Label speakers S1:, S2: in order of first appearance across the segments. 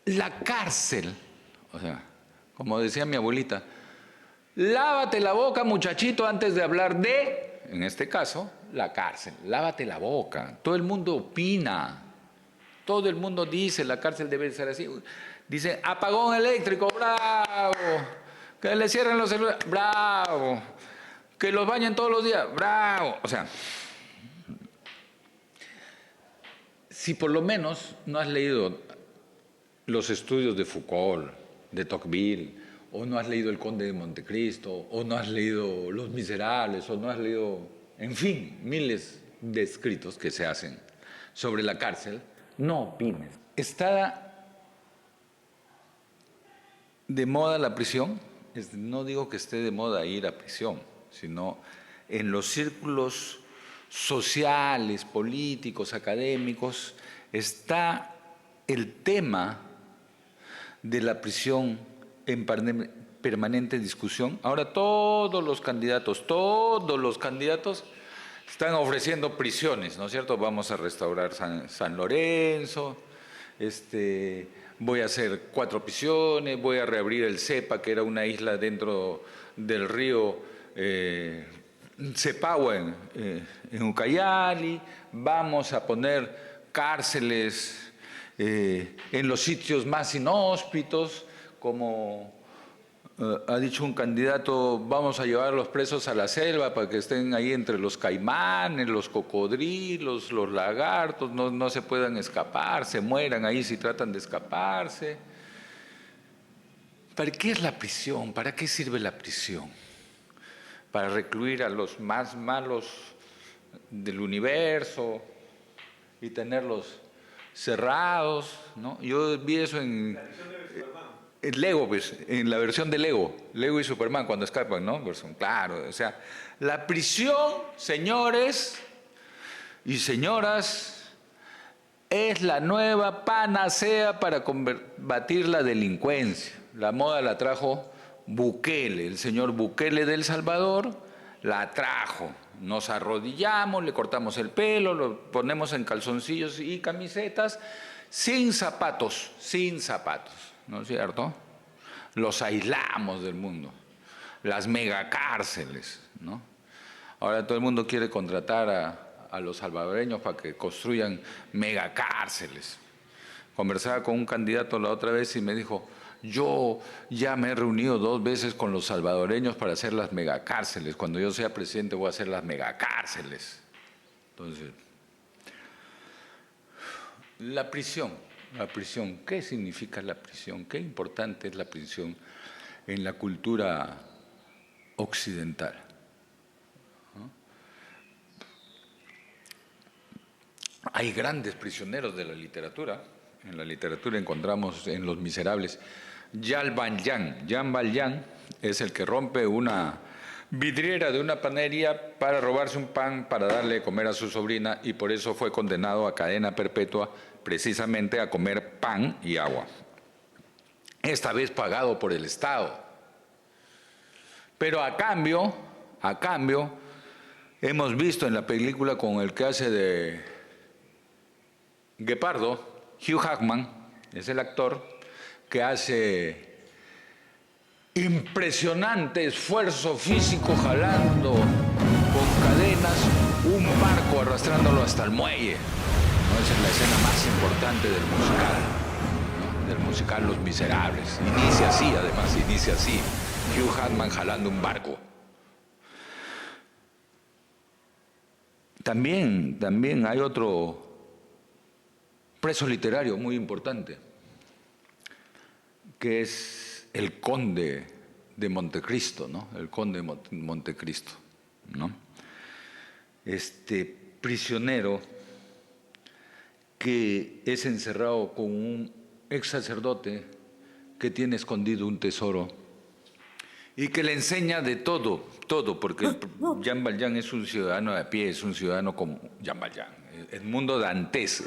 S1: La cárcel, o sea, como decía mi abuelita, lávate la boca, muchachito, antes de hablar de, en este caso, la cárcel. Lávate la boca. Todo el mundo opina. Todo el mundo dice, la cárcel debe ser así. Dice, apagón eléctrico, bravo. Que le cierren los celulares, bravo. Que los bañen todos los días, bravo. O sea, si por lo menos no has leído los estudios de Foucault, de Tocqueville, o no has leído El Conde de Montecristo, o no has leído Los Miserables, o no has leído, en fin, miles de escritos que se hacen sobre la cárcel, no opines. ¿Está de moda la prisión? No digo que esté de moda ir a prisión, sino en los círculos sociales, políticos, académicos, está el tema de la prisión en permanente discusión. Ahora todos los candidatos están ofreciendo prisiones, ¿no es cierto? Vamos a restaurar San Lorenzo, voy a hacer 4 prisiones, voy a reabrir el Cepa, que era una isla dentro del río Cepagua en Ucayali, vamos a poner cárceles en los sitios más inhóspitos, como ha dicho un candidato, vamos a llevar a los presos a la selva para que estén ahí entre los caimanes, los cocodrilos, los lagartos, no se puedan escapar, se mueran ahí si tratan de escaparse. ¿Para qué es la prisión? ¿Para qué sirve la prisión? Para recluir a los más malos del universo y tenerlos cerrados, ¿no? Yo vi eso en Lego, pues, en la versión de Lego y Superman cuando escapan, ¿no? Claro, o sea, la prisión, señores y señoras, es la nueva panacea para combatir la delincuencia. La moda la trajo Bukele, el señor Bukele de El Salvador, la trajo. Nos arrodillamos, le cortamos el pelo, lo ponemos en calzoncillos y camisetas, sin zapatos, ¿no es cierto? Los aislamos del mundo, las megacárceles, ¿no? Ahora todo el mundo quiere contratar a los salvadoreños para que construyan megacárceles. Conversaba con un candidato la otra vez y me dijo, yo ya me he reunido 2 veces con los salvadoreños para hacer las megacárceles. Cuando yo sea presidente voy a hacer las megacárceles. Entonces, la prisión, ¿qué significa la prisión? ¿Qué importante es la prisión en la cultura occidental? ¿No? Hay grandes prisioneros de la literatura. En la literatura encontramos en Los Miserables Jean Valjean es el que rompe una vidriera de una panadería para robarse un pan para darle de comer a su sobrina y por eso fue condenado a cadena perpetua precisamente a comer pan y agua. Esta vez pagado por el Estado. Pero a cambio, hemos visto en la película con el que hace de Guepardo, Hugh Jackman, es el actor que hace impresionante esfuerzo físico jalando con cadenas un barco arrastrándolo hasta el muelle. ¿No? Esa es la escena más importante del musical, ¿no? Del musical Los Miserables. Inicia así, Hugh Jackman jalando un barco. También hay otro preso literario muy importante, que es el Conde de Montecristo, ¿no? El Conde de Montecristo, ¿no? Este prisionero que es encerrado con un ex sacerdote que tiene escondido un tesoro y que le enseña de todo, porque Jean Valjean es un ciudadano de a pie, es un ciudadano como Jean Valjean. Edmundo Dantés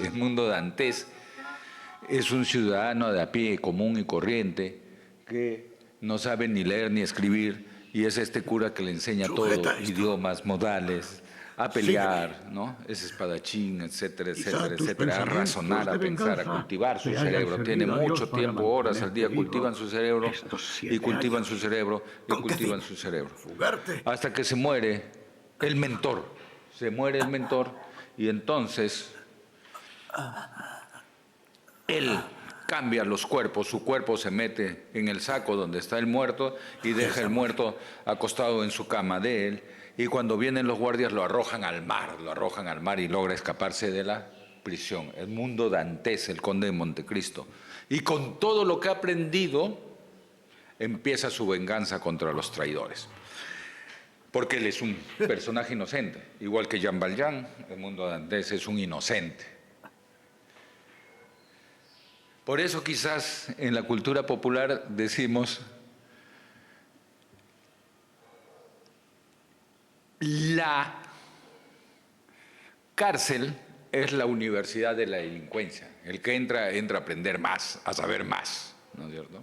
S1: es un ciudadano de a pie, común y corriente, que no sabe ni leer ni escribir, y es este cura que le enseña todo, idiomas, modales, a pelear, ¿no? Es espadachín, etcétera, etcétera, etcétera, a razonar, a pensar, a cultivar su cerebro. Tiene mucho tiempo, horas al día, cultivan su cerebro y cultivan su cerebro y cultivan su cerebro. Hasta que se muere el mentor. Se muere el mentor y entonces él cambia los cuerpos, su cuerpo se mete en el saco donde está el muerto y deja el muerto acostado en su cama de él. Y cuando vienen los guardias lo arrojan al mar y logra escaparse de la prisión. Edmundo Dantes, el conde de Montecristo. Y con todo lo que ha aprendido, empieza su venganza contra los traidores. Porque él es un personaje inocente, igual que Jean Valjean, Edmundo Dantes es un inocente. Por eso quizás en la cultura popular decimos la cárcel es la universidad de la delincuencia. El que entra a aprender más, a saber más, ¿no es cierto?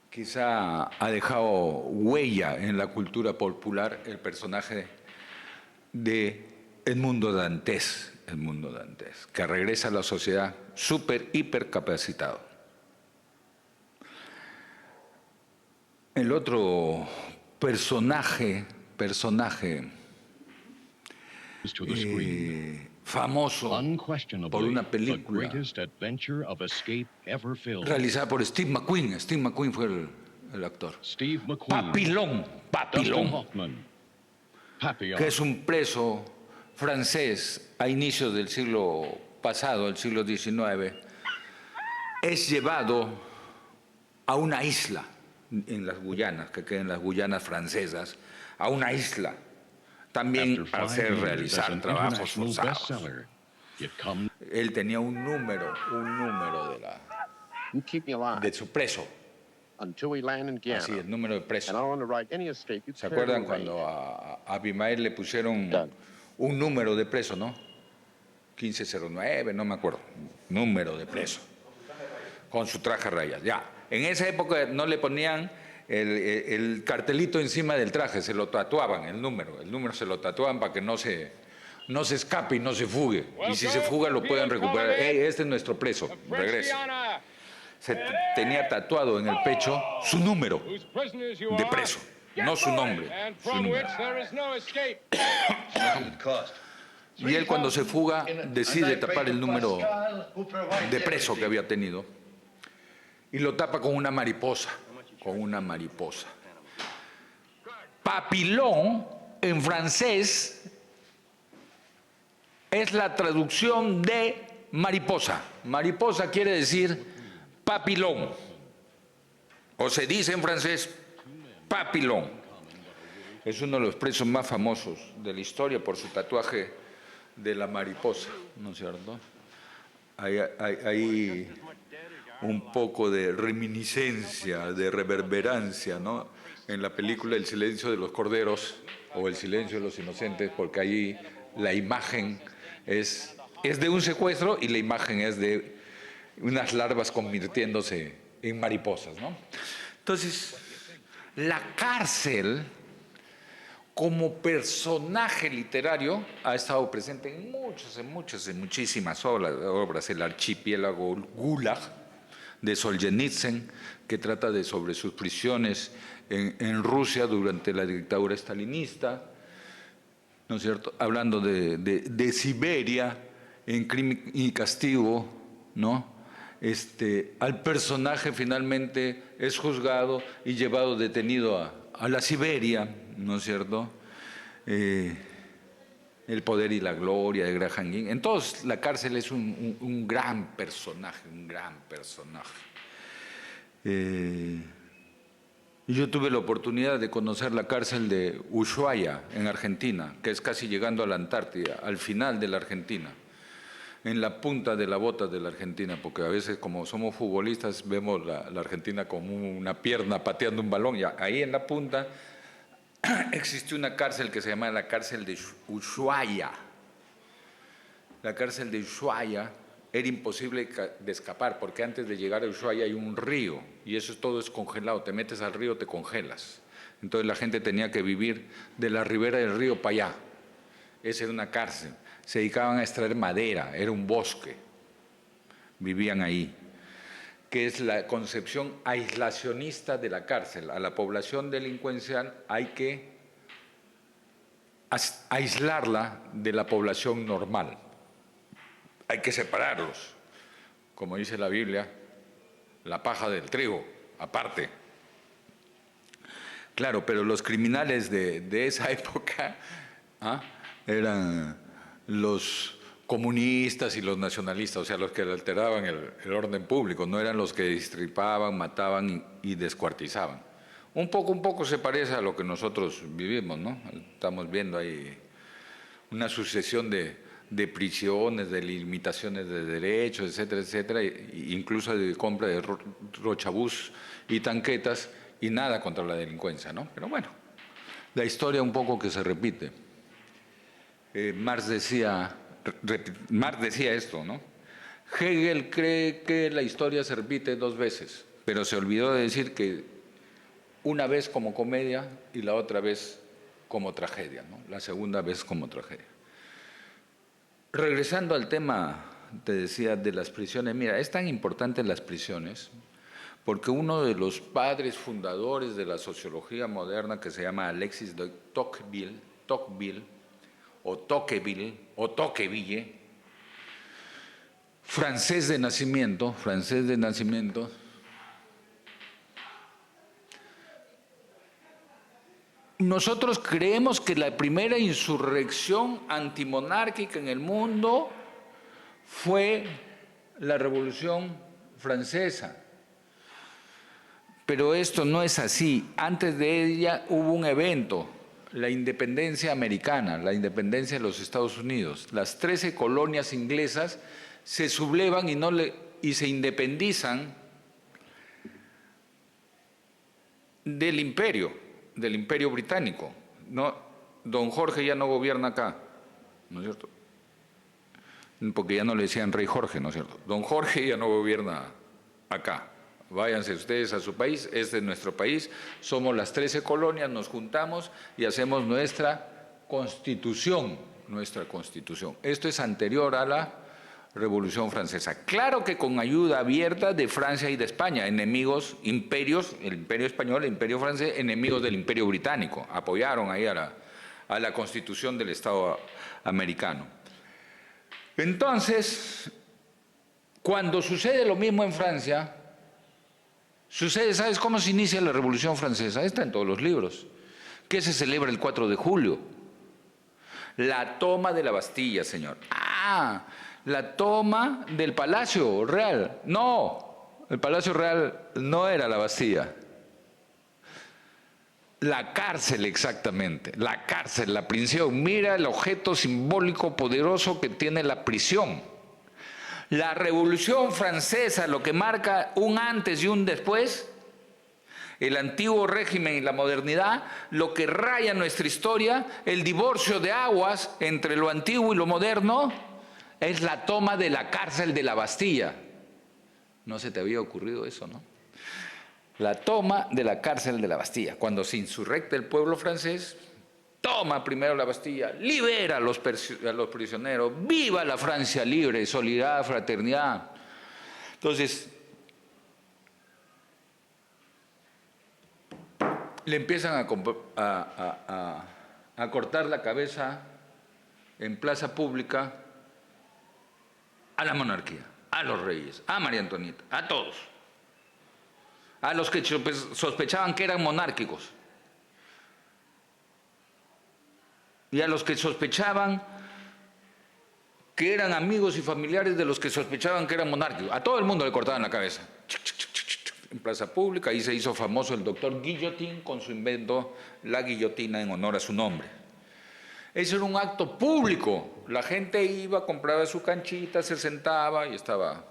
S1: Quizá ha dejado huella en la cultura popular el personaje de Edmundo Dantes, que regresa a la sociedad súper, hiper capacitado. El otro personaje famoso por una película realizada por Steve McQueen. Steve McQueen fue el actor. Papillon, que es un preso francés a inicios del siglo pasado, el siglo XIX, es llevado a una isla en las Guyanas, que quedan las Guyanas francesas, a una isla, también a hacer realizar trabajos forzados. Él tenía un número de su preso. Así, el número de preso. ¿Se acuerdan cuando a Abimael le pusieron un número de preso, no? 1509, no me acuerdo. Número de preso. Con su traje a rayas. Ya. En esa época no le ponían el cartelito encima del traje, se lo tatuaban, el número se lo tatuaban para que no se escape y no se fugue. Y si se fuga lo pueden recuperar. Hey, este es nuestro preso, regrese. Se tenía tatuado en el pecho su número de preso, no su nombre, su número. Y él cuando se fuga decide tapar el número de preso que había tenido y lo tapa con una mariposa, Papillon en francés es la traducción de mariposa. Mariposa quiere decir papillon, o se dice en francés papillon. Es uno de los presos más famosos de la historia por su tatuaje de la mariposa, ¿no es cierto? Hay un poco de reminiscencia, de reverberancia, ¿no? En la película El silencio de los corderos o El silencio de los inocentes, porque ahí la imagen es de un secuestro y la imagen es de unas larvas convirtiéndose en mariposas, ¿no? Entonces, la cárcel como personaje literario ha estado presente en muchísimas obras. El archipiélago Gulag de Solzhenitsyn, que trata sobre sus prisiones en Rusia durante la dictadura stalinista, ¿no es cierto? Hablando de Siberia en Crimen y Castigo, ¿no? Al personaje finalmente es juzgado y llevado detenido a la Siberia, ¿no es cierto? El poder y la gloria de Graham Greene. Entonces, la cárcel es un gran personaje, Y yo tuve la oportunidad de conocer la cárcel de Ushuaia, en Argentina, que es casi llegando a la Antártida, al final de la Argentina, en la punta de la bota de la Argentina, porque a veces como somos futbolistas vemos la Argentina como una pierna pateando un balón, y ahí en la punta existe una cárcel que se llama la cárcel de Ushuaia. La cárcel de Ushuaia era imposible de escapar, porque antes de llegar a Ushuaia hay un río, y eso todo es congelado, te metes al río, te congelas. Entonces la gente tenía que vivir de la ribera del río para allá, Esa era una cárcel. Se dedicaban a extraer madera, era un bosque. Vivían ahí. Que es la concepción aislacionista de la cárcel. A la población delincuencial hay que aislarla de la población normal. Hay que separarlos. Como dice la Biblia, la paja del trigo, aparte. Claro, pero los criminales de esa época eran los comunistas y los nacionalistas, o sea, los que alteraban el orden público, no eran los que destripaban, mataban y descuartizaban. Un poco se parece a lo que nosotros vivimos, ¿no? Estamos viendo ahí una sucesión de prisiones, de limitaciones de derechos, etcétera, etcétera, incluso de compra de rochabús y tanquetas, y nada contra la delincuencia, ¿no? Pero bueno, la historia un poco que se repite. Marx decía esto, ¿no? Hegel cree que la historia se repite 2 veces, pero se olvidó de decir que una vez como comedia y la otra vez como tragedia, ¿no? La segunda vez como tragedia. Regresando al tema, te decía, de las prisiones, mira, es tan importante las prisiones porque uno de los padres fundadores de la sociología moderna, que se llama Alexis de Tocqueville, francés de nacimiento, nosotros creemos que la primera insurrección antimonárquica en el mundo fue la Revolución Francesa. Pero esto no es así. Antes de ella hubo un evento, la independencia americana, la independencia de los Estados Unidos. Las 13 colonias inglesas se sublevan y se independizan del imperio británico. No, don Jorge ya no gobierna acá, ¿no es cierto? Porque ya no le decían rey Jorge, ¿no es cierto? Don Jorge ya no gobierna acá. Váyanse ustedes a su país, este es nuestro país, somos las 13 colonias, nos juntamos y hacemos nuestra constitución. Esto es anterior a la Revolución Francesa. Claro que con ayuda abierta de Francia y de España, imperios, el imperio español, el imperio francés, enemigos del imperio británico, apoyaron ahí a la constitución del Estado americano. Entonces, cuando sucede lo mismo en Francia, ¿sabes cómo se inicia la Revolución Francesa? Está en todos los libros. ¿Qué se celebra el 4 de julio? La toma de la Bastilla, señor. La toma del Palacio Real. No, el Palacio Real no era la Bastilla. La cárcel, exactamente. La cárcel, la prisión. Mira el objeto simbólico poderoso que tiene la prisión. La Revolución Francesa, lo que marca un antes y un después, el antiguo régimen y la modernidad, lo que raya nuestra historia, el divorcio de aguas entre lo antiguo y lo moderno, es la toma de la cárcel de la Bastilla. No se te había ocurrido eso, ¿no? La toma de la cárcel de la Bastilla. Cuando se insurrecta el pueblo francés, toma primero la Bastilla, libera a los prisioneros, viva la Francia libre, solidaridad, fraternidad. Entonces, le empiezan a cortar la cabeza en plaza pública a la monarquía, a los reyes, a María Antonieta, a todos. A los que sospechaban que eran monárquicos. Y a los que sospechaban que eran amigos y familiares de los que sospechaban que eran monárquicos. A todo el mundo le cortaban la cabeza. En plaza pública, ahí se hizo famoso el doctor Guillotín con su invento, la guillotina, en honor a su nombre. Eso era un acto público. La gente iba, compraba su canchita, se sentaba y estaba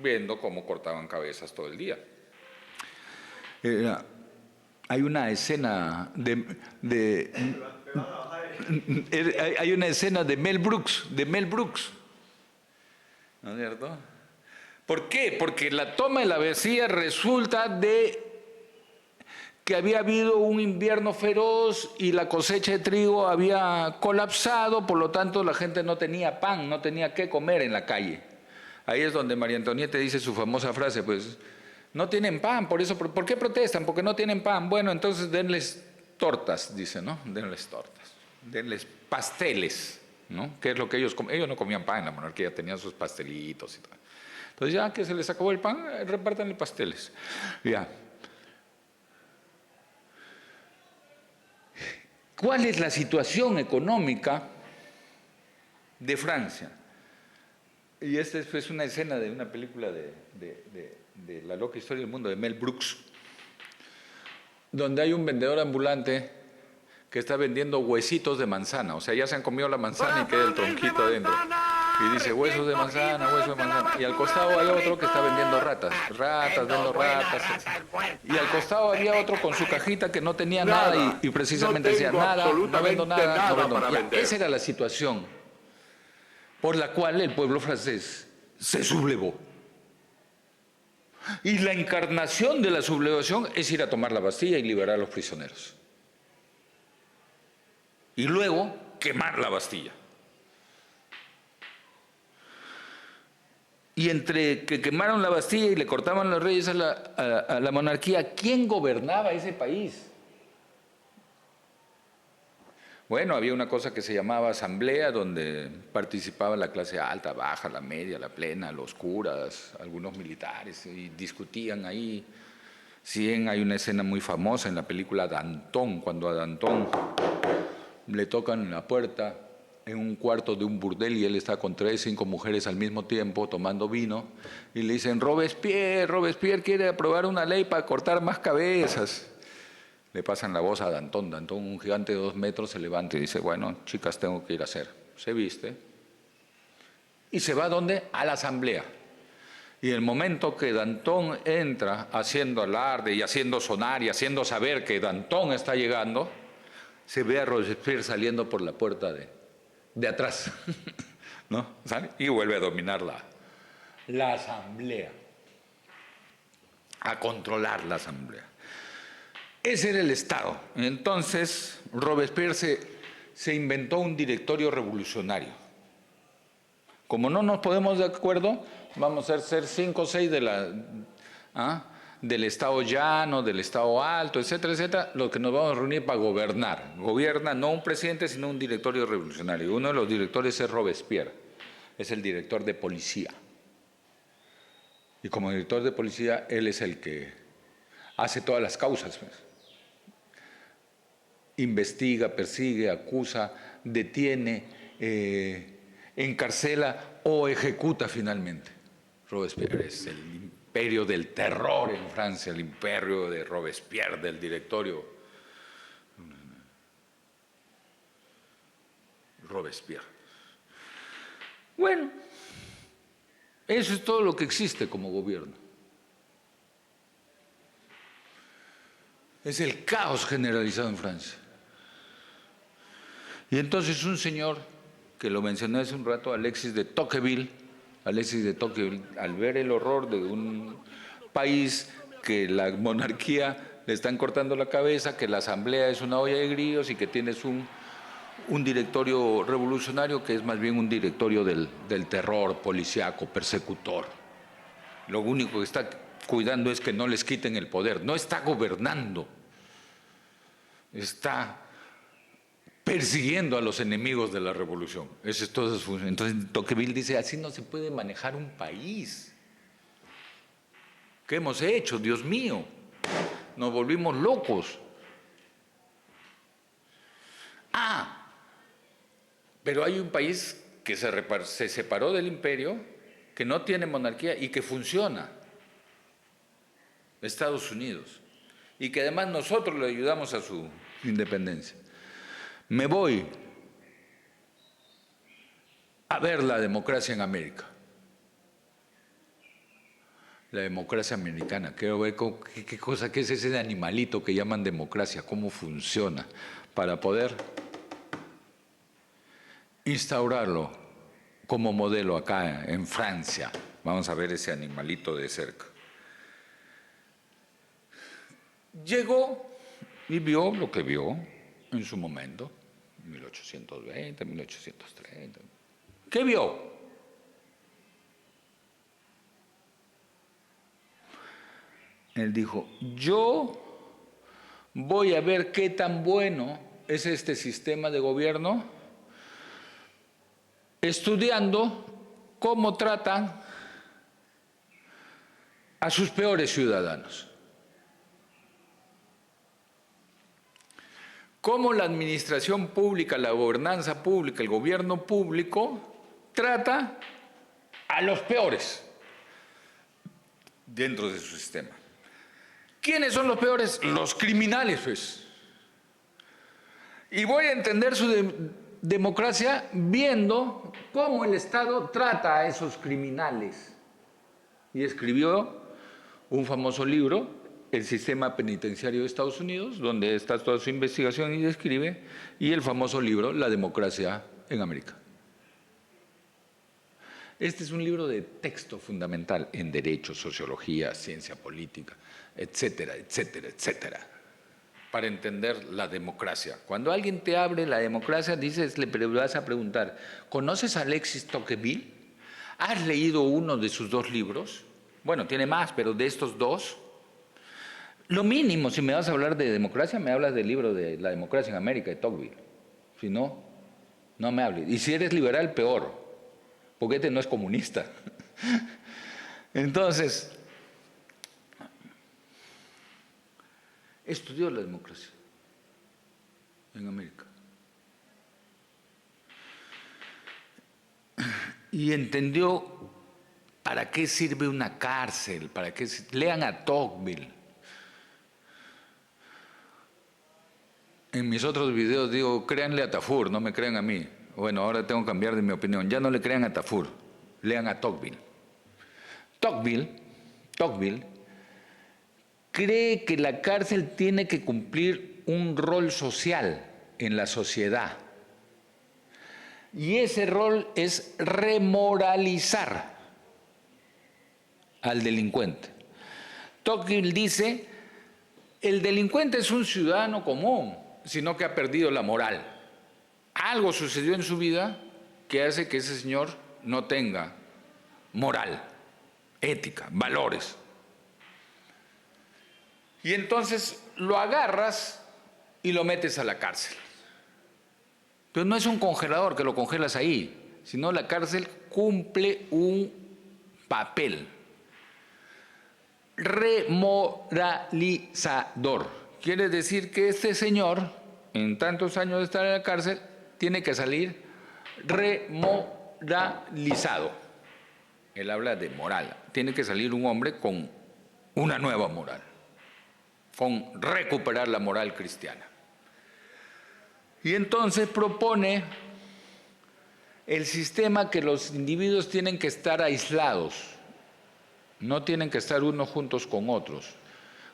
S1: viendo cómo cortaban cabezas todo el día. Hay una escena hay una escena de Mel Brooks, ¿no es cierto? ¿Por qué? Porque la toma de la Bastilla resulta de que había habido un invierno feroz y la cosecha de trigo había colapsado, por lo tanto la gente no tenía pan, no tenía qué comer en la calle. Ahí es donde María Antonieta dice su famosa frase, pues, no tienen pan, por eso, ¿por qué protestan? Porque no tienen pan. Bueno, entonces denles tortas, dice, ¿no? Denles tortas, denles pasteles, ¿no? ¿Qué es lo que ellos comían? Ellos no comían pan en la monarquía, tenían sus pastelitos y todo. Entonces ya que se les acabó el pan, repártanle pasteles. Ya. ¿Cuál es la situación económica de Francia? Y esta es una escena de una película de La loca historia del mundo, de Mel Brooks, donde hay un vendedor ambulante que está vendiendo huesitos de manzana. O sea, ya se han comido la manzana y queda el tronquito adentro. Y dice, huesos de manzana, huesos de manzana. Y al costado hay otro que está vendiendo ratas. Vendo ratas. Y al costado había otro con su cajita que no tenía nada y precisamente decía, nada, no vendo nada, no vendo nada. Esa era la situación por la cual el pueblo francés se sublevó. Y la encarnación de la sublevación es ir a tomar la Bastilla y liberar a los prisioneros. Y luego quemar la Bastilla. Y entre que quemaron la Bastilla y le cortaban los reyes a la monarquía, ¿quién gobernaba ese país? Bueno, había una cosa que se llamaba asamblea, donde participaba la clase alta, baja, la media, la plena, los curas, algunos militares, y discutían ahí. Sí, hay una escena muy famosa en la película Danton, cuando a Danton le tocan la puerta en un cuarto de un burdel y él está con 3, 5 mujeres al mismo tiempo tomando vino y le dicen, Robespierre quiere aprobar una ley para cortar más cabezas. Le pasan la voz a Danton. Danton, un gigante de 2 metros, se levanta y dice, bueno, chicas, tengo que ir a hacer. Se viste y se va ¿a dónde? A la asamblea. Y el momento que Danton entra haciendo alarde y haciendo sonar y haciendo saber que Danton está llegando, se ve a Robespierre saliendo por la puerta de atrás, ¿no? ¿Sale? Y vuelve a dominar la asamblea, a controlar la asamblea. Ese era el Estado. Entonces, Robespierre se inventó un directorio revolucionario. Como no nos ponemos de acuerdo, vamos a ser 5 o 6 del Estado llano, del Estado alto, etcétera, etcétera, lo que nos vamos a reunir para gobernar. Gobierna no un presidente, sino un directorio revolucionario. Uno de los directores es Robespierre, es el director de policía. Y como director de policía, él es el que hace todas las causas, pues. Investiga, persigue, acusa, detiene, encarcela o ejecuta finalmente. Robespierre es el imperio del terror en Francia, el imperio de Robespierre, del directorio Robespierre. Bueno, eso es todo lo que existe como gobierno. Es el caos generalizado en Francia. Y entonces un señor, que lo mencioné hace un rato, Alexis de Tocqueville, al ver el horror de un país que la monarquía le están cortando la cabeza, que la asamblea es una olla de grillos y que tienes un directorio revolucionario que es más bien un directorio del terror policíaco, persecutor. Lo único que está cuidando es que no les quiten el poder. No está gobernando, está persiguiendo a los enemigos de la revolución. Eso es todo. Entonces Tocqueville dice, así no se puede manejar un país. ¿Qué hemos hecho? Dios mío, nos volvimos locos. Pero hay un país que se separó del imperio, que no tiene monarquía y que funciona. Estados Unidos. Y que además nosotros le ayudamos a su independencia. Me voy a ver la democracia en América. La democracia americana. Quiero ver qué es ese animalito que llaman democracia, cómo funciona, para poder instaurarlo como modelo acá en Francia. Vamos a ver ese animalito de cerca. Llegó y vio lo que vio en su momento, 1820, 1830. ¿Qué vio? Él dijo, yo voy a ver qué tan bueno es este sistema de gobierno estudiando cómo tratan a sus peores ciudadanos. Cómo la administración pública, la gobernanza pública, el gobierno público trata a los peores dentro de su sistema. ¿Quiénes son los peores? Los criminales, pues. Y voy a entender su democracia viendo cómo el Estado trata a esos criminales. Y escribió un famoso libro, El sistema penitenciario de Estados Unidos, donde está toda su investigación y describe, y el famoso libro, La democracia en América. Este es un libro de texto fundamental en derecho, sociología, ciencia política, etcétera, etcétera, etcétera, para entender la democracia. Cuando alguien te abre la democracia, le vas a preguntar, ¿conoces a Alexis Tocqueville? ¿Has leído uno de sus 2 libros? Bueno, tiene más, pero de estos 2, lo mínimo, si me vas a hablar de democracia, me hablas del libro de La democracia en América, de Tocqueville. Si no, no me hables. Y si eres liberal, peor, porque este no es comunista. Entonces, estudió la democracia en América. Y entendió para qué sirve una cárcel, para qué lean a Tocqueville. En mis otros videos digo, créanle a Tafur, no me crean a mí. Bueno, ahora tengo que cambiar de mi opinión. Ya no le crean a Tafur, lean a Tocqueville. Tocqueville cree que la cárcel tiene que cumplir un rol social en la sociedad. Y ese rol es remoralizar al delincuente. Tocqueville dice, el delincuente es un ciudadano común, sino que ha perdido la moral. Algo sucedió en su vida que hace que ese señor no tenga moral, ética, valores. Y entonces lo agarras y lo metes a la cárcel. Pero no es un congelador que lo congelas ahí, sino la cárcel cumple un papel remoralizador. Quiere decir que este señor, en tantos años de estar en la cárcel, tiene que salir remoralizado. Él habla de moral. Tiene que salir un hombre con una nueva moral, con recuperar la moral cristiana. Y entonces propone el sistema que los individuos tienen que estar aislados, no tienen que estar unos juntos con otros.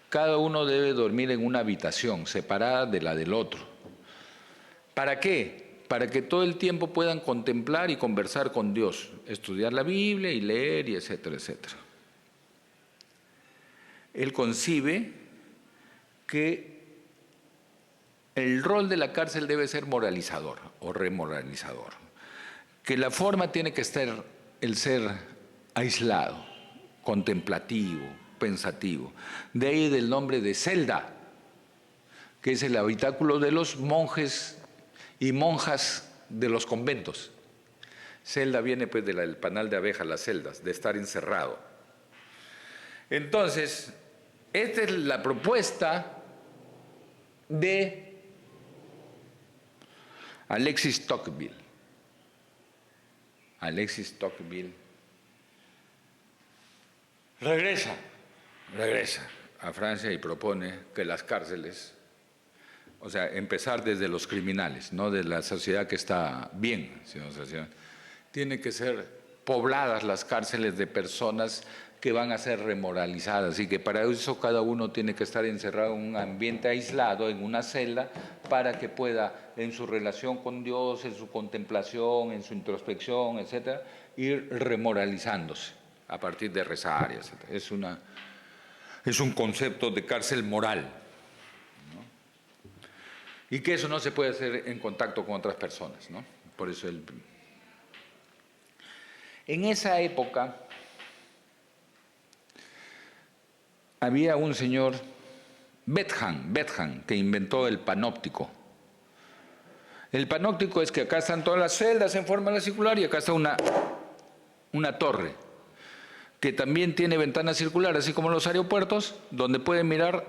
S1: Cada uno debe dormir en una habitación separada de la del otro. ¿Para qué? Para que todo el tiempo puedan contemplar y conversar con Dios, estudiar la Biblia y leer y etcétera, etcétera. Él concibe que el rol de la cárcel debe ser moralizador o remoralizador, que la forma tiene que estar el ser aislado, contemplativo, pensativo. De ahí del nombre de celda, que es el habitáculo de los monjes y monjas de los conventos. Celda viene pues del panal de abeja, las celdas, de estar encerrado. Entonces, esta es la propuesta de Alexis Tocqueville. Alexis Tocqueville regresa a Francia y propone que las cárceles, o sea, empezar desde los criminales, no de la sociedad que está bien, sino tiene que ser pobladas las cárceles de personas que van a ser remoralizadas y que para eso cada uno tiene que estar encerrado en un ambiente aislado, en una celda, para que pueda, en su relación con Dios, en su contemplación, en su introspección, etcétera, ir remoralizándose a partir de rezar, etcétera. Es un concepto de cárcel moral, ¿no? y que eso no se puede hacer en contacto con otras personas, ¿no? Por eso en esa época había un señor, Bethmann, que inventó el panóptico. El panóptico es que acá están todas las celdas en forma circular y acá está una torre, que también tiene ventana circular, así como los aeropuertos, donde pueden mirar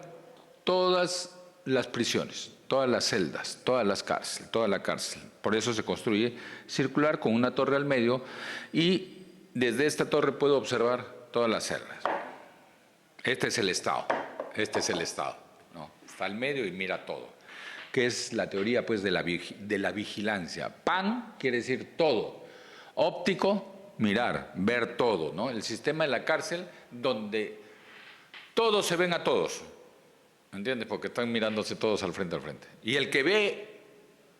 S1: todas las prisiones, todas las celdas, toda la cárcel. Por eso se construye circular con una torre al medio y desde esta torre puedo observar todas las celdas. Este es el Estado, ¿no? Está al medio y mira todo, que es la teoría pues de la vigilancia. Pan quiere decir todo, óptico, mirar, ver todo, ¿no? El sistema de la cárcel donde todos se ven a todos, ¿entiendes? Porque están mirándose todos al frente. Y el que ve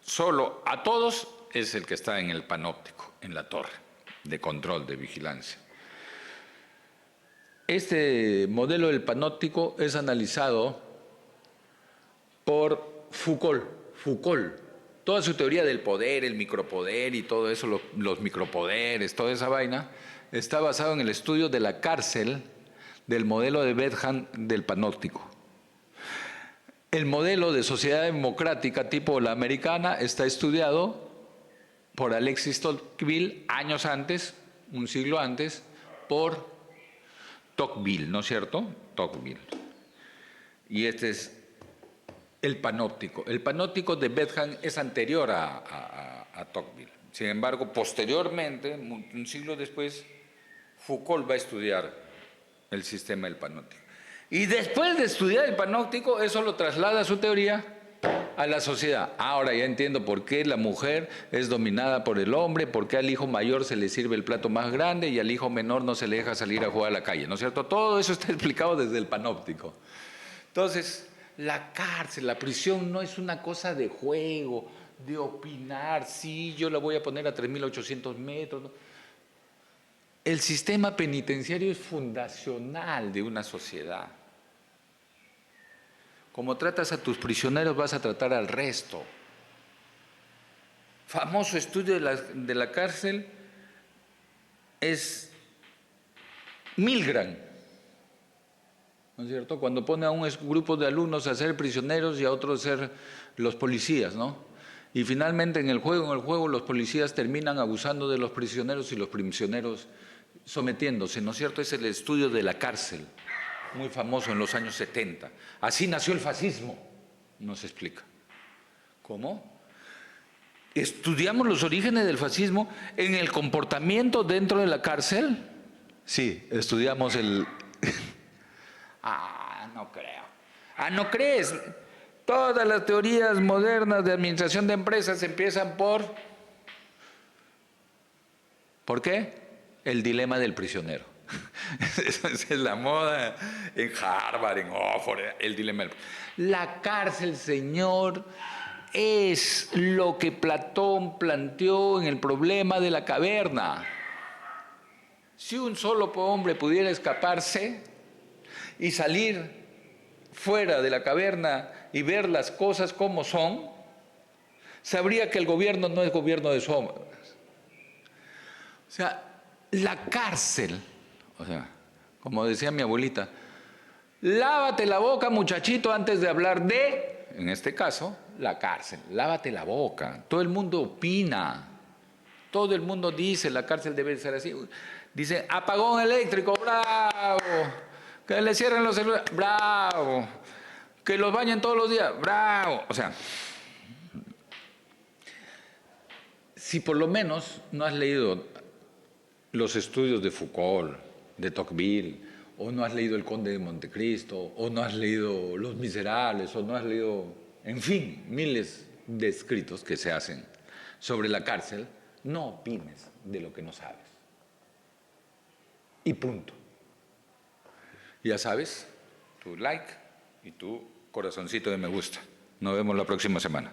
S1: solo a todos es el que está en el panóptico, en la torre de control, de vigilancia. Este modelo del panóptico es analizado por Foucault. Toda su teoría del poder, el micropoder y todo eso, los micropoderes, toda esa vaina, está basado en el estudio de la cárcel del modelo de Bethmann del panóptico. El modelo de sociedad democrática tipo la americana está estudiado por Alexis Tocqueville años antes, un siglo antes, por Tocqueville, ¿no es cierto? Tocqueville. Y este es el panóptico. El panóptico de Bethmann es anterior a Tocqueville. Sin embargo, posteriormente, un siglo después, Foucault va a estudiar el sistema del panóptico. Y después de estudiar el panóptico, eso lo traslada a su teoría a la sociedad. Ahora ya entiendo por qué la mujer es dominada por el hombre, por qué al hijo mayor se le sirve el plato más grande y al hijo menor no se le deja salir a jugar a la calle, ¿no es cierto? Todo eso está explicado desde el panóptico. Entonces, la cárcel, la prisión no es una cosa de juego, de opinar, sí, yo la voy a poner a 3.800 metros. ¿No? El sistema penitenciario es fundacional de una sociedad. Como tratas a tus prisioneros, vas a tratar al resto. Famoso estudio de la cárcel es Milgram, ¿no es cierto? Cuando pone a un grupo de alumnos a ser prisioneros y a otros a ser los policías, ¿no? Y finalmente en el juego los policías terminan abusando de los prisioneros y los prisioneros sometiéndose, ¿no es cierto? Es el estudio de la cárcel, muy famoso en los años 70. Así nació el fascismo, nos explica. ¿Cómo? ¿Estudiamos los orígenes del fascismo en el comportamiento dentro de la cárcel? Sí, estudiamos el... no creo. ¿No crees? Todas las teorías modernas de administración de empresas empiezan por... ¿Por qué? El dilema del prisionero. Esa es la moda en Harvard, en Oxford, el dilema. La cárcel, señor, es lo que Platón planteó en el problema de la caverna. Si un solo hombre pudiera escaparse y salir fuera de la caverna y ver las cosas como son, sabría que el gobierno no es gobierno de sombras. O sea, la cárcel, o sea, como decía mi abuelita, lávate la boca, muchachito, antes de hablar de, en este caso, la cárcel. Lávate la boca. Todo el mundo opina. Todo el mundo dice, la cárcel debe ser así. Dice, apagón eléctrico, bravo. Que le cierren los celulares, bravo. Que los bañen todos los días, bravo. O sea, si por lo menos no has leído los estudios de Foucault, de Tocqueville, o no has leído El Conde de Montecristo, o no has leído Los Miserables, o no has leído, en fin, miles de escritos que se hacen sobre la cárcel, no opines de lo que no sabes. Y punto. Ya sabes, tu like y tu corazoncito de me gusta. Nos vemos la próxima semana.